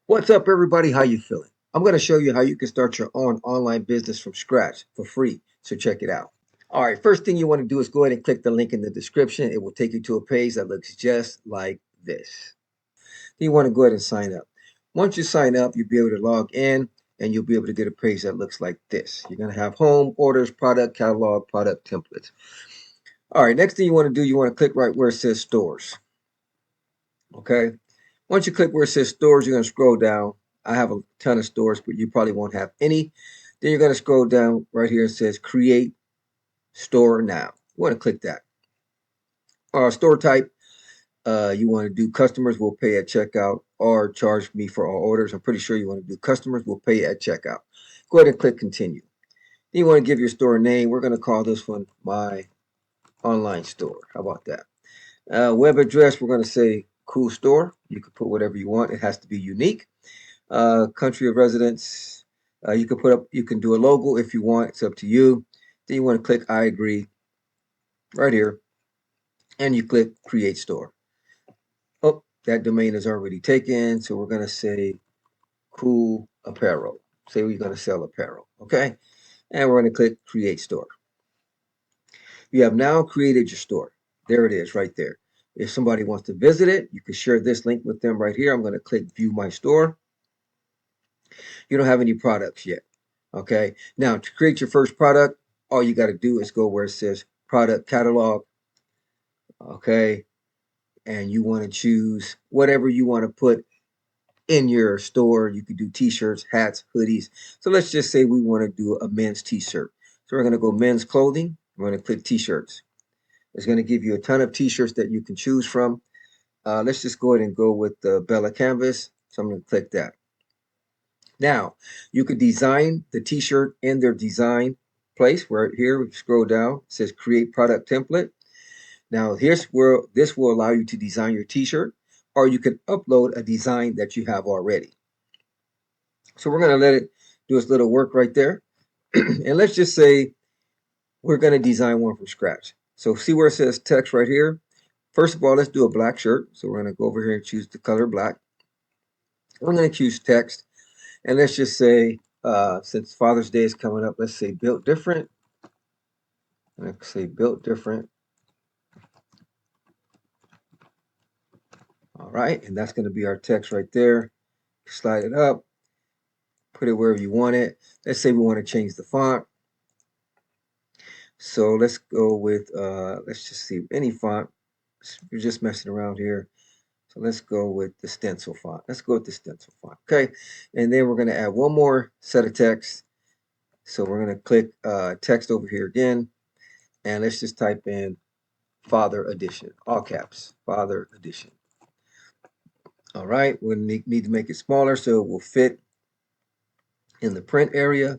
What's up, everybody? How you feeling? I'm going to show you how you can start your own online business from scratch for free. So check it out. All right, first thing you want to do is go ahead and click the link in the description. It will take you to a page that looks just like this. Then you want to go ahead and sign up. Once you sign up, you'll be able to log in and you'll be able to get a page that looks like this. You're going to have home, orders, product, catalog, product templates. All right, next thing you want to do, you want to click right where it says stores. Okay. Once you click where it says stores, you're going to scroll down. I have a ton of stores, but you probably won't have any. Then you're going to scroll down right here. It says create store now. You want to click that. Store type, you want to do customers will pay at checkout or charge me for all orders. I'm pretty sure you want to do customers will pay at checkout. Go ahead and click continue. Then you want to give your store name. We're going to call this one my online store. How about that? Web address, we're going to say cool store. You can put whatever you want. It has to be unique. Country of residence. You can put up. You can do a logo if you want. It's up to you. Then you want to click I agree right here, and you click create store. Oh, that domain is already taken, so we're going to say cool apparel. Say we're going to sell apparel, okay? And we're going to click create store. You have now created your store. There it is right there. If somebody wants to visit it, you can share this link with them right here. I'm going to click view my store. You don't have any products yet. Okay. Now, to create your first product, all you got to do is go where it says product catalog. Okay. And you want to choose whatever you want to put in your store. You could do t-shirts, hats, hoodies. So let's just say we want to do a men's t-shirt. So we're going to go men's clothing. We're going to click t-shirts. It's going to give you a ton of t-shirts that you can choose from. Let's just go ahead and go with the Bella Canvas. So I'm going to click that. Now, you could design the t-shirt in their design place. Right here, we scroll down, it says create product template. Now, here's where this will allow you to design your t-shirt, or you can upload a design that you have already. So we're going to let it do its little work right there. And let's just say we're going to design one from scratch. So see where it says text right here? First of all, let's do a black shirt. So we're going to go over here and choose the color black. I'm going to choose text. And let's just say, since Father's Day is coming up, let's say built different. Let's say built different. All right, and that's going to be our text right there. Slide it up, put it wherever you want it. Let's say we want to change the font. So let's go with, let's just see, any font. We're just messing around here. So let's go with the stencil font. Let's go with the stencil font. Okay, and then we're going to add one more set of text. So we're going to click text over here again. And let's just type in Father Edition, all caps, Father Edition. All right, we need to make it smaller so it will fit in the print area,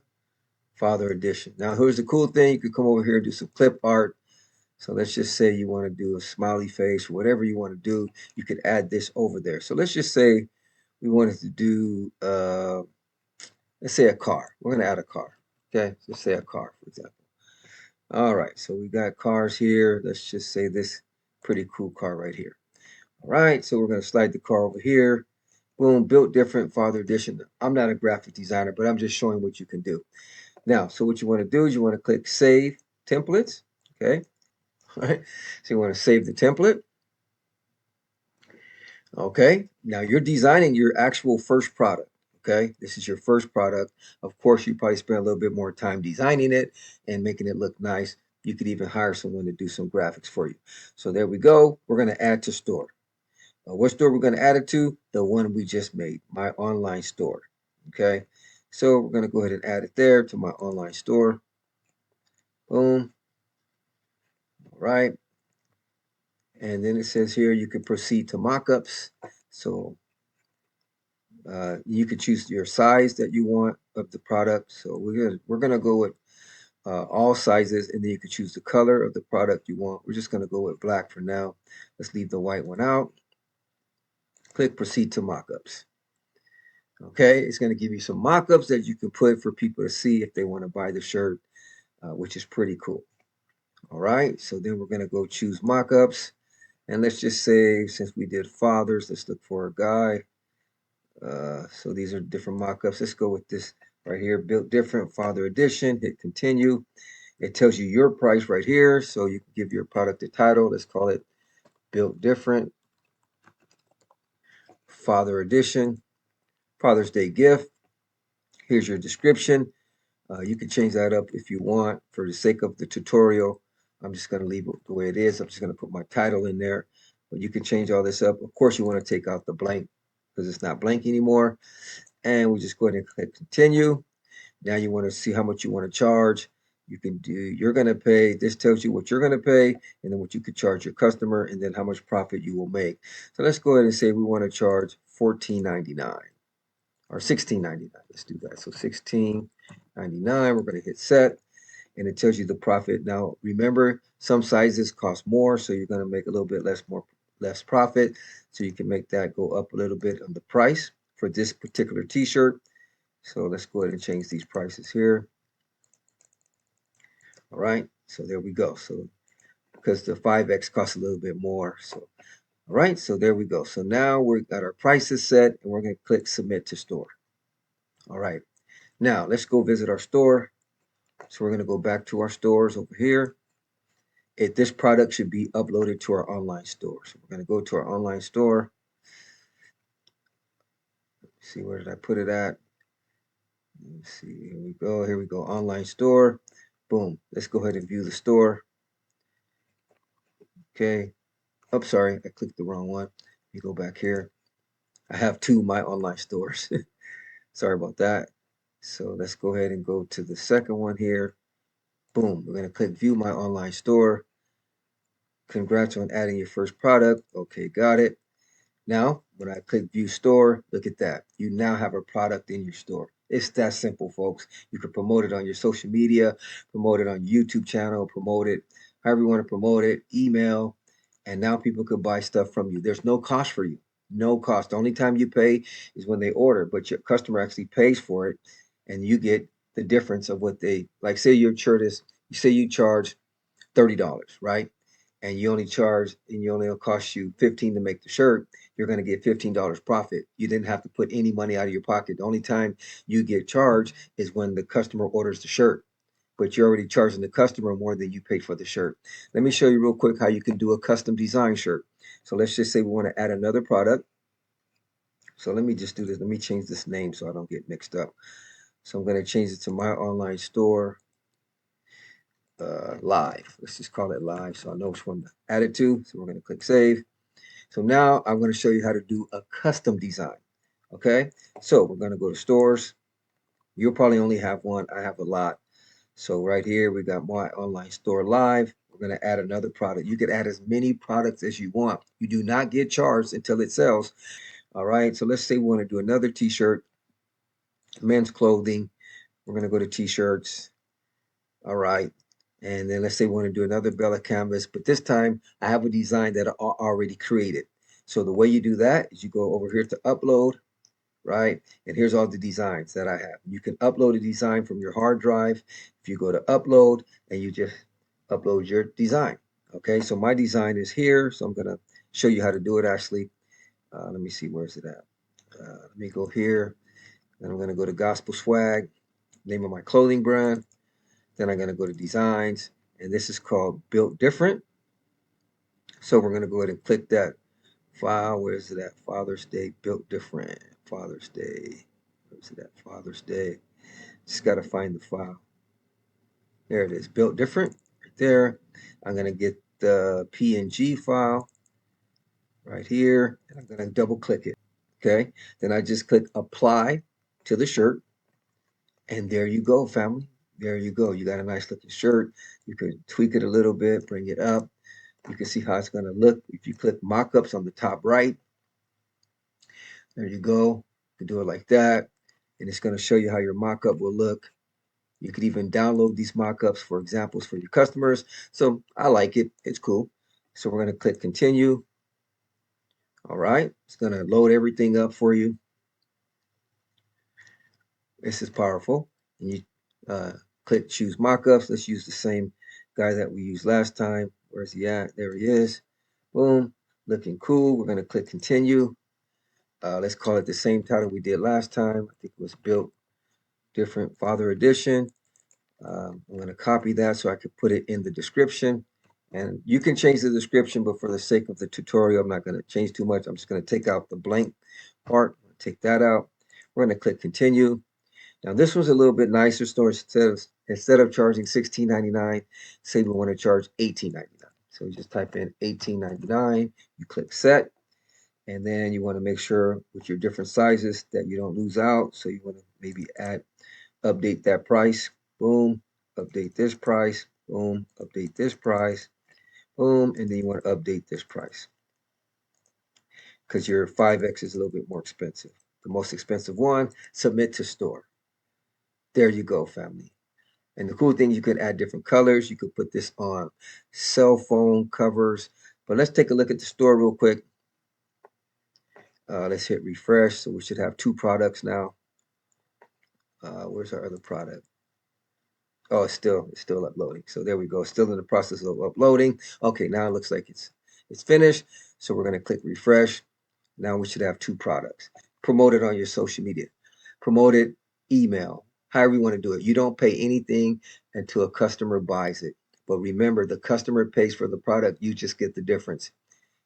Father Edition. Now, here's the cool thing. You could come over here and do some clip art. So let's just say you want to do a smiley face or whatever you want to do. You could add this over there. So let's just say we wanted to do, let's say a car. We're going to add a car. Okay, let's say a car, for example. All right, so we got cars here. Let's just say this pretty cool car right here. All right, so we're going to slide the car over here. Boom, built different, Father Edition. I'm not a graphic designer, but I'm just showing what you can do. Now, so what you want to do is you want to click Save Templates. Okay, all right. So you want to save the template. Okay, now you're designing your actual first product. Okay, this is your first product. Of course, you probably spend a little bit more time designing it and making it look nice. You could even hire someone to do some graphics for you. So there we go. We're going to add to store. What store we're going to add it to? The one we just made, my online store. Okay, so we're going to go ahead and add it there to my online store. Boom. All right. And then it says here you can proceed to mockups. So you can choose your size that you want of the product. So we're gonna go with all sizes, and then you can choose the color of the product you want. We're just gonna go with black for now. Let's leave the white one out. Click proceed to mockups. Okay, it's gonna give you some mockups that you can put for people to see if they want to buy the shirt, which is pretty cool. All right, so then we're gonna go choose mockups, and let's just say since we did fathers, let's look for a guy. So these are different mock-ups. Let's go with this right here, built different, father edition. Hit continue. It tells you your price right here, so you can give your product a title. Let's call it built different, father edition, Father's Day gift. Here's your description. You can change that up if you want. For the sake of the tutorial, I'm just going to leave it the way it is. I'm just going to put my title in there, but you can change all this up. Of course, you want to take out the blank because it's not blank anymore. And we just go ahead and click continue. Now you want to see how much you want to charge. You can do, you're going to pay, this tells you what you're going to pay and then what you could charge your customer and then how much profit you will make. So let's go ahead and say we want to charge $14.99 or $16.99. Let's do that. So $16.99, we're going to hit set and it tells you the profit. Now remember, some sizes cost more, so you're going to make a little bit less profit. So you can make that go up a little bit on the price for this particular t-shirt. So let's go ahead and change these prices here. All right, so there we go. So because the 5X costs a little bit more. So all right, so there we go. So now we've got our prices set and we're going to click submit to store. All right, now let's go visit our store. So we're going to go back to our stores over here. This product should be uploaded to our online store. So we're going to go to our online store. Let's see, where did I put it at? Let's see, here we go. Here we go, online store. Boom, let's go ahead and view the store. Okay. Oh, sorry, I clicked the wrong one. Let me go back here. I have two My Online Stores. Sorry about that. So let's go ahead and go to the second one here. Boom, we're going to click View My Online Store. Congrats on adding your first product. Okay, got it. Now, when I click View Store, look at that. You now have a product in your store. It's that simple, folks. You can promote it on your social media, promote it on YouTube channel, promote it however you want to promote it, email, and now people could buy stuff from you. There's no cost for you. No cost. The only time you pay is when they order, but your customer actually pays for it, and you get the difference of what they like. Say your shirt is, say you charge $30, right? And you only charge, and you only cost you 15 to make the shirt, you're going to get $15 profit. You didn't have to put any money out of your pocket. The only time you get charged is when the customer orders the shirt, but you're already charging the customer more than you paid for the shirt. Let me show you real quick how you can do a custom design shirt. So let's just say we want to add another product. So let me just do this. Let me change this name so I don't get mixed up. So I'm going to change it to My Online Store Live. Let's just call it Live so I know which one to add it to. So we're going to click Save. So now I'm going to show you how to do a custom design. Okay, so we're going to go to stores. You'll probably only have one. I have a lot. So right here, we got My Online Store Live. We're going to add another product. You can add as many products as you want. You do not get charged until it sells. All right, so let's say we want to do another t-shirt, men's clothing. We're going to go to t-shirts. All right. And then let's say we want to do another Bella canvas, but this time I have a design that I already created. So the way you do that is you go over here to upload, right? And here's all the designs that I have. You can upload a design from your hard drive. If you go to upload and you just upload your design. Okay, so my design is here. So I'm going to show you how to do it actually. Let me see, where's it at? Let me go here. Then I'm going to go to Gospel Swag, name of my clothing brand. Then I'm going to go to designs, and this is called Built Different. So we're going to go ahead and click that file. Where's it at? Father's Day, Built Different. Father's Day. Where's it at? Father's Day. Just got to find the file. There it is, Built Different, right there. I'm going to get the PNG file right here, and I'm going to double click it. Okay. Then I just click Apply to the shirt, and there you go, family. There you go. You got a nice looking shirt. You can tweak it a little bit, bring it up. You can see how it's going to look. If you click mockups on the top right, there you go. You can do it like that. And it's going to show you how your mockup will look. You could even download these mockups for examples for your customers. So I like it. It's cool. So we're going to click continue. All right. It's going to load everything up for you. This is powerful. And you click choose mockups. Let's use the same guy that we used last time. Where's he at? There he is. Boom. Looking cool. We're going to click continue. Let's call it the same title we did last time. I think it was Built Different Father Edition. I'm going to copy that so I can put it in the description. And you can change the description, but for the sake of the tutorial, I'm not going to change too much. I'm just going to take out the blank part, take that out. We're going to click continue. Now this one's a little bit nicer. So instead of charging $16.99, say we want to charge $18.99. So you just type in $18.99. You click set, and then you want to make sure with your different sizes that you don't lose out. So you want to maybe update that price. Boom. Update this price. Boom. Update this price. Boom. And then you want to update this price because your 5X is a little bit more expensive. The most expensive one, submit to store. There you go, family. And the cool thing, you could add different colors. You could put this on cell phone covers. But let's take a look at the store real quick. Let's hit refresh. So we should have 2 products now. Where's our other product? Oh, it's still uploading. So there we go. Still in the process of uploading. Okay, now it looks like it's finished. So we're going to click refresh. Now we should have 2 products. Promote it on your social media. Promote it, email, however you want to do it. You don't pay anything until a customer buys it. But remember, the customer pays for the product. You just get the difference.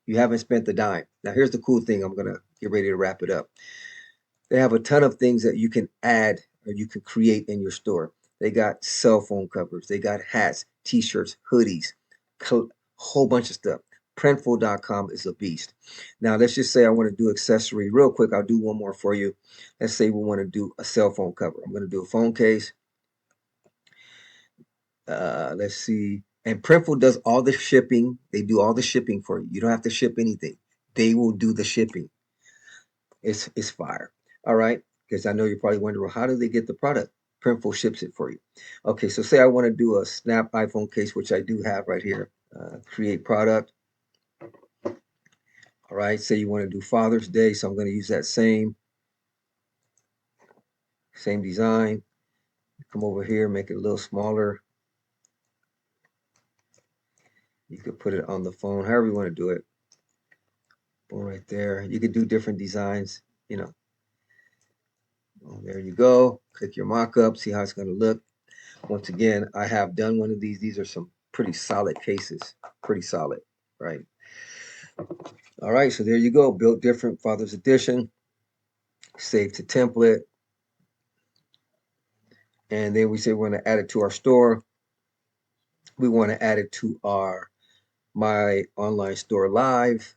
You haven't spent the dime. Now, here's the cool thing. I'm going to get ready to wrap it up. They have a ton of things that you can add or you can create in your store. They got cell phone covers. They got hats, t-shirts, hoodies, whole bunch of stuff. Printful.com is a beast. Now, let's just say I want to do accessory real quick. I'll do one more for you. Let's say we want to do a cell phone cover. I'm going to do a phone case. Let's see. And Printful does all the shipping. They do all the shipping for you. You don't have to ship anything. They will do the shipping. It's fire. All right. Because I know you're probably wondering, well, how do they get the product? Printful ships it for you. Okay, so say I want to do a Snap iPhone case, which I do have right here. Create product. All right, say you want to do Father's Day, so I'm going to use that same design. Come over here, make it a little smaller. You could put it on the phone, however you want to do it. Boom, right there. You could do different designs, you know. Oh, there you go. Click your mock-up, see how it's going to look. Once again, I have done one of these. These are some pretty solid cases. Pretty solid, right? All right, so there you go. Built Different Father's Edition. Save to template. And then we say we want to add it to our store. We want to add it to our My Online Store Live.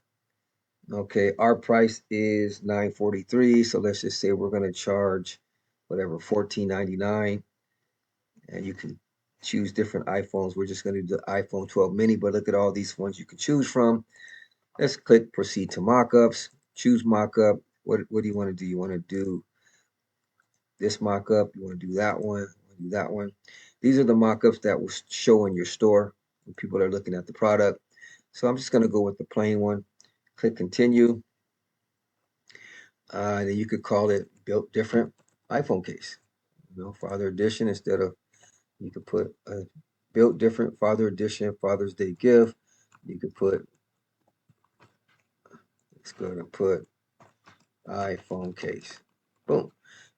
Okay, our price is $9.43. So let's just say we're going to charge whatever, $14.99. And you can choose different iPhones. We're just going to do the iPhone 12 mini, but look at all these ones you can choose from. Let's click proceed to mockups. Choose mockup. What do you want to do? You want to do this mockup? You want to do that one? You want to do that one? These are the mockups that will show in your store when people are looking at the product. So I'm just going to go with the plain one. Click continue. And then you could call it Built Different iPhone case. You know, Father Edition instead of, you could put a Built Different Father Edition Father's Day gift. You could put, let's go and put iPhone case. Boom.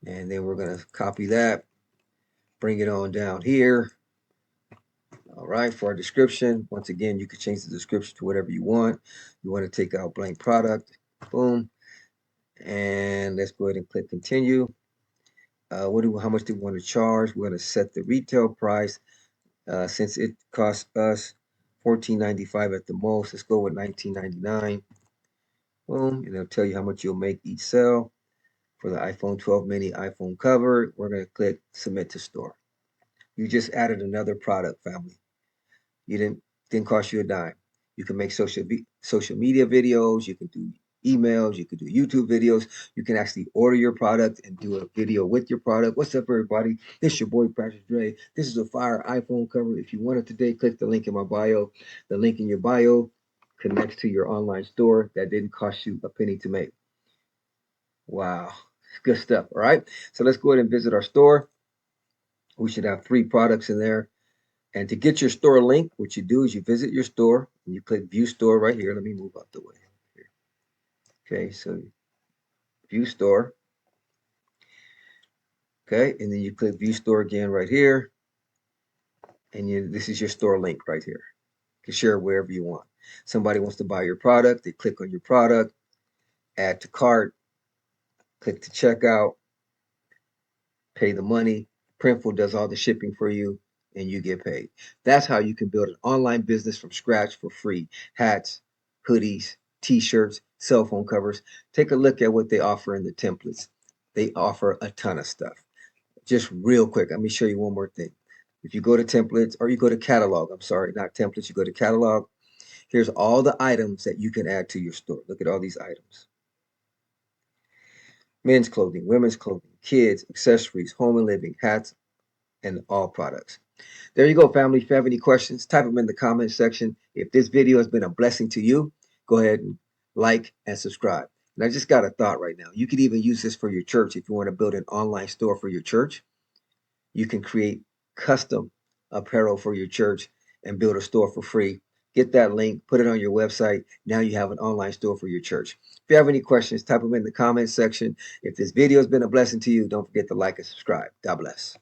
And then we're going to copy that, bring it on down here. All right, for our description, once again, you can change the description to whatever you want. You want to take out blank product. Boom. And let's go ahead and click continue. How much do we want to charge? We're going to set the retail price. Since it costs us $14.95 at the most, let's go with $19.99. Boom, and it'll tell you how much you'll make each sale. For the iPhone 12 mini iPhone cover, we're going to click submit to store. You just added another product, family. You didn't cost you a dime. You can make social media videos. You can do emails. You can do YouTube videos. You can actually order your product and do a video with your product. What's up, everybody? This is your boy, Patrick Dre. This is a fire iPhone cover. If you want it today, click the link in my bio. The link in your bio connects to your online store that didn't cost you a penny to make. Wow. Good stuff. All right. So let's go ahead and visit our store. We should have 3 products in there. And to get your store link, what you do is you visit your store and you click view store right here. Let me move out the way. Okay, so View store. Okay, and then you click view store again right here, and this is your store link right here. You can share it wherever you want. Somebody wants to buy your product, they click on your product, add to cart, click to checkout, pay the money. Printful does all the shipping for you, and you get paid. That's how you can build an online business from scratch for free. Hats, hoodies, t-shirts, cell phone covers. Take a look at what they offer in the templates. They offer a ton of stuff. Just real quick, let me show you one more thing. If you go to templates, or you go to catalog, I'm sorry, not templates, you go to catalog. Here's all the items that you can add to your store. Look at all these items. Men's clothing, women's clothing, kids, accessories, home and living, hats, and all products. There you go, family. If you have any questions, type them in the comment section. If this video has been a blessing to you, go ahead and like and subscribe. And I just got a thought right now. You could even use this for your church. If you want to build an online store for your church, you can create custom apparel for your church and build a store for free. Get that link, put it on your website. Now you have an online store for your church. If you have any questions, type them in the comment section. If this video has been a blessing to you, don't forget to like and subscribe. God bless.